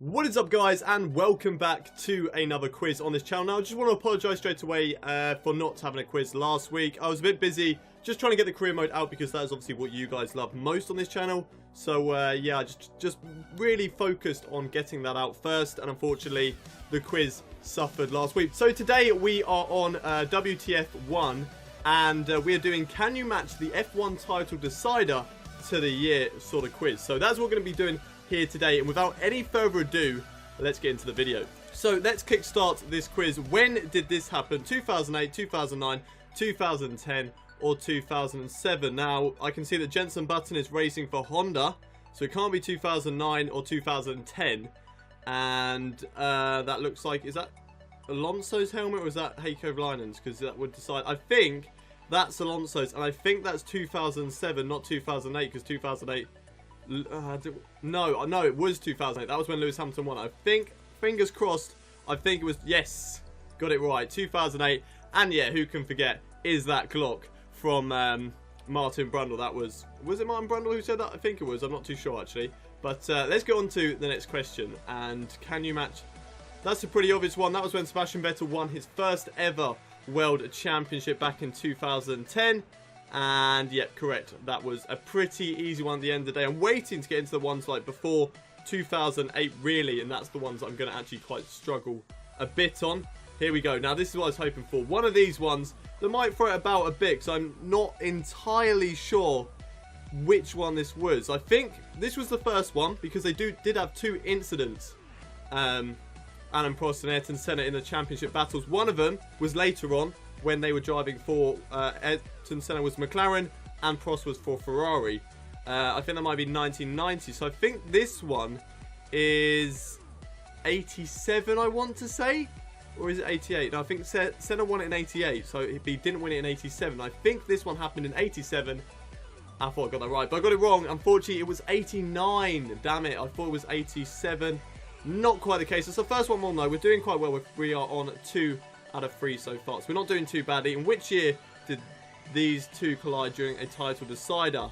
What is up, guys, and welcome back to another quiz on this channel. Now, I just want to apologise straight away for not having a quiz last week. I was a bit busy just trying to get the career mode out because that is obviously what you guys love most on this channel. So, yeah, just really focused on getting that out first, and unfortunately, the quiz suffered last week. So today we are on WTF 1, and we are doing Can You Match the F1 Title Decider to the Year sort of quiz. So that's what we're going to be doing here today, and without any further ado, let's get into the video. So let's kickstart this quiz. When did this happen? 2008, 2009, 2010, or 2007? Now, I can see that Jenson Button is racing for Honda, so it can't be 2009 or 2010. And that looks like, is that Alonso's helmet or is that Heikki Kovalainen's? Because that would decide. I think that's Alonso's, and I think that's 2007, not 2008, because 2008... No, it was 2008. That was when Lewis Hamilton won. I think, fingers crossed, I think it was, yes, got it right, 2008. And yeah, who can forget, is that clock from Martin Brundle. That was it Martin Brundle who said that? I think it was, I'm not too sure actually. But let's get on to the next question. And can you match? That's a pretty obvious one. That was when Sebastian Vettel won his first ever World Championship back in 2010. And yeah, correct. That was a pretty easy one at the end of the day. I'm waiting to get into the ones like before 2008 really, and that's the ones that I'm going to actually quite struggle a bit on. Here we go. Now this is what I was hoping for. One of these ones that might throw it about a bit, because I'm not entirely sure which one this was. I think this was the first one because they did have two incidents. Alain Prost and Ayrton Senna in the championship battles. One of them was later on, when they were driving for Ayrton Senna was McLaren and Prost was for Ferrari. I think that might be 1990. So I think this one is 87, I want to say. Or is it 88? No, I think Senna won it in 88. So he didn't win it in 87. I think this one happened in 87. I thought I got that right, but I got it wrong. Unfortunately, it was 89. Damn it. I thought it was 87. Not quite the case. It's the first one we'll know. We're doing quite well. We are on 2 out of 3 so far, so we're not doing too badly. In which year did these two collide during a title decider?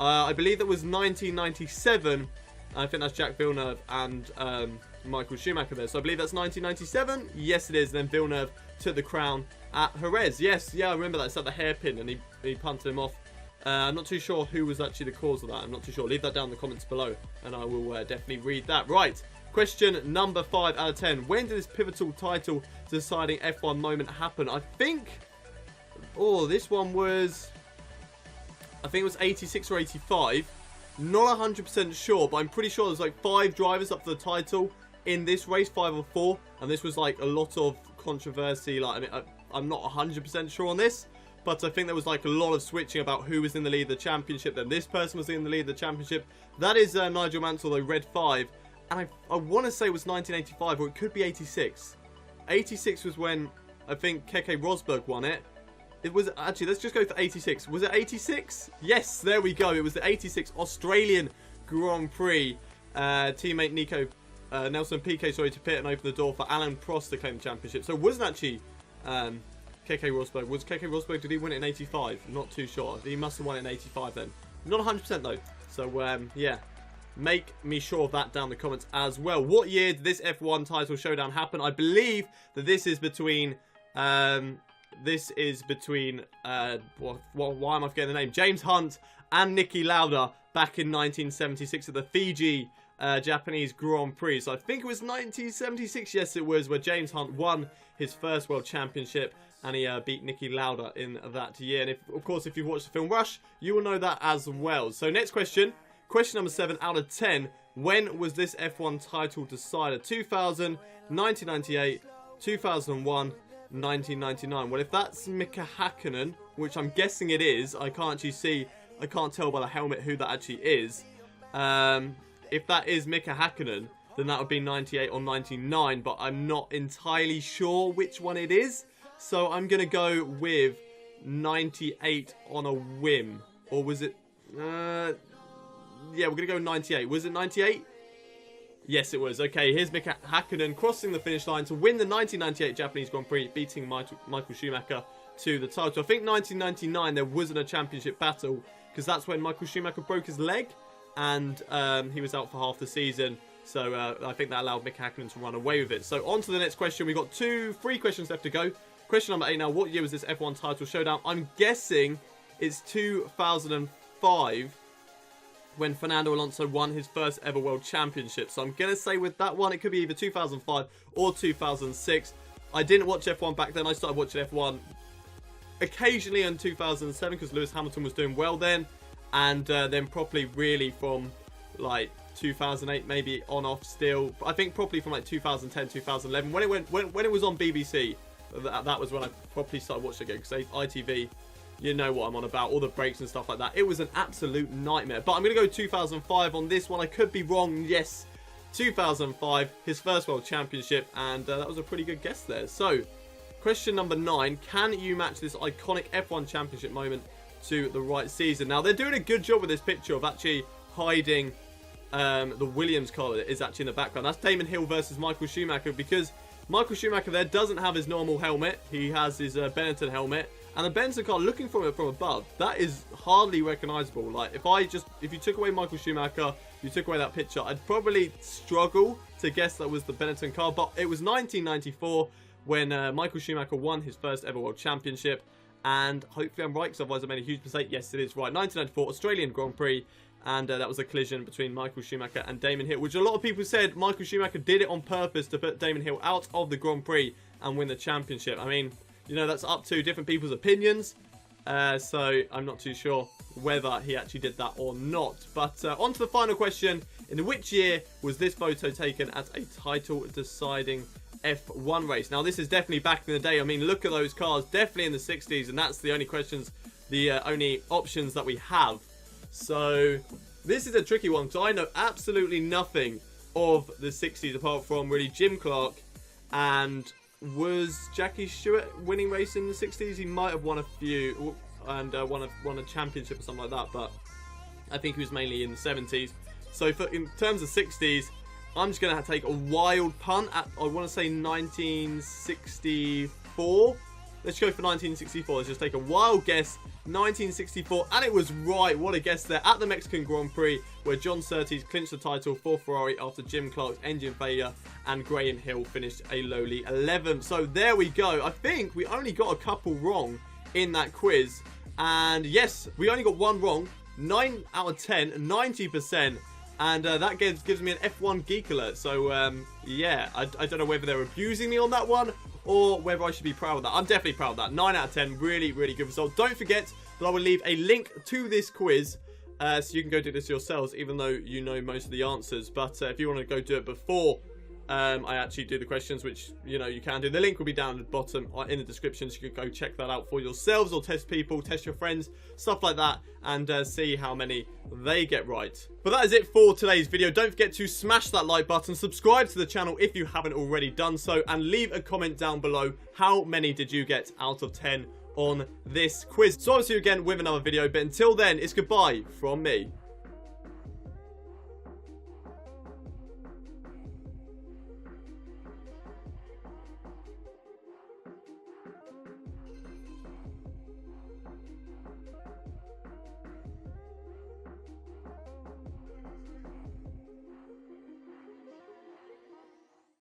I believe that was 1997. I think that's Jacques Villeneuve and Michael Schumacher there. So I believe that's 1997. Yes, it is. Then Villeneuve took the crown at Jerez. Yes, yeah, I remember that. It's at the hairpin, and he punted him off. I'm not too sure who was actually the cause of that. I'm not too sure. Leave that down in the comments below, and I will definitely read that. Right. Question number 5 out of 10. When did this pivotal title deciding F1 moment happen? I think... Oh, this one was... I think it was 86 or 85. Not 100% sure, but I'm pretty sure there's like 5 drivers up for the title in this race, 5 or 4. And this was like a lot of controversy. Like, I mean, I'm not 100% sure on this, but I think there was like a lot of switching about who was in the lead of the championship. Then this person was in the lead of the championship. That is Nigel Mansell, though, red 5. And I want to say it was 1985, or it could be 86. 86 was when I think Keke Rosberg won it. It was actually, let's just go for 86. Was it 86? Yes, there we go. It was the 86 Australian Grand Prix. Teammate Nico Nelson Piquet, sorry, to pit and open the door for Alain Prost to claim the championship. So it wasn't actually Keke Rosberg. Was Keke Rosberg, did he win it in 85? I'm not too sure. He must have won it in 85 then. Not 100% though. So yeah. Make me sure of that down in the comments as well. What year did this F1 title showdown happen? I believe that this is between why am I forgetting the name? James Hunt and Niki Lauda back in 1976 at the Fiji Japanese Grand Prix. So I think it was 1976, yes it was, where James Hunt won his first World Championship and he beat Niki Lauda in that year. And of course, if you've watched the film Rush, you will know that as well. So next question. Question number 7 out of 10. When was this F1 title decided? 2000, 1998, 2001, 1999. Well, if that's Mika Hakkinen, which I'm guessing it is, I can't actually see, I can't tell by the helmet who that actually is. If that is Mika Hakkinen, then that would be 98 or 99, but I'm not entirely sure which one it is. So I'm going to go with 98 on a whim. Or was it... yeah, we're going to go 98. Was it 98? Yes, it was. Okay, here's Mika Hakkinen crossing the finish line to win the 1998 Japanese Grand Prix, beating Michael Schumacher to the title. I think 1999 there wasn't a championship battle, because that's when Michael Schumacher broke his leg, and he was out for half the season. So I think that allowed Mika Häkkinen to run away with it. So on to the next question. We've got 3 questions left to go. Question number 8 now. What year was this F1 title showdown? I'm guessing it's 2005 when Fernando Alonso won his first ever World Championship. So I'm going to say with that one, it could be either 2005 or 2006. I didn't watch F1 back then. I started watching F1 occasionally in 2007 because Lewis Hamilton was doing well then. And then properly really from like 2008 maybe on off still. But I think probably from like 2010, 2011 when it was on BBC. That was when I properly started watching it again, because ITV, you know what I'm on about, all the breaks and stuff like that. It was an absolute nightmare. But I'm going to go 2005 on this one. I could be wrong. Yes, 2005, his first World Championship, and that was a pretty good guess there. So, question number 9, can you match this iconic F1 Championship moment to the right season? Now, they're doing a good job with this picture of actually hiding the Williams car that is actually in the background. That's Damon Hill versus Michael Schumacher, because Michael Schumacher there doesn't have his normal helmet. He has his Benetton helmet. And the Benetton car, looking from it from above, that is hardly recognisable. Like, if you took away Michael Schumacher, you took away that picture, I'd probably struggle to guess that was the Benetton car. But it was 1994 when Michael Schumacher won his first ever World Championship. And hopefully I'm right, because otherwise I made a huge mistake. Yes, it is right. 1994 Australian Grand Prix. And that was a collision between Michael Schumacher and Damon Hill, which a lot of people said Michael Schumacher did it on purpose to put Damon Hill out of the Grand Prix and win the championship. I mean, you know, that's up to different people's opinions. So I'm not too sure whether he actually did that or not. But on to the final question. In which year was this photo taken at a title-deciding F1 race? Now, this is definitely back in the day. I mean, look at those cars. Definitely in the 60s. And that's the only questions, the only options that we have. So, this is a tricky one, so I know absolutely nothing of the 60s apart from really Jim Clark. And was Jackie Stewart winning race in the 60s? He might have won a few and won a championship or something like that, but I think he was mainly in the 70s. So, in terms of 60s, I'm just going to take a wild punt at, I want to say 1964. Let's go for 1964. Let's just take a wild guess. 1964. And it was right. What a guess there. At the Mexican Grand Prix, where John Surtees clinched the title for Ferrari after Jim Clark's engine failure and Graham Hill finished a lowly 11th. So there we go. I think we only got a couple wrong in that quiz. And yes, we only got one wrong. 9 out of 10. 90%. And that gives me an F1 Geek Alert. So, yeah. I don't know whether they're abusing me on that one, or whether I should be proud of that. I'm definitely proud of that. 9 out of 10. Really, really good result. Don't forget that I will leave a link to this quiz, so you can go do this yourselves, even though you know most of the answers. But if you want to go do it before I actually do the questions, which, you know, you can do. The link will be down at the bottom in the description, so you can go check that out for yourselves, or test people, test your friends, stuff like that, and see how many they get right. But that is it for today's video. Don't forget to smash that like button, subscribe to the channel if you haven't already done so, and leave a comment down below. How many did you get out of 10 on this quiz? So I'll see you again with another video, but until then, it's goodbye from me.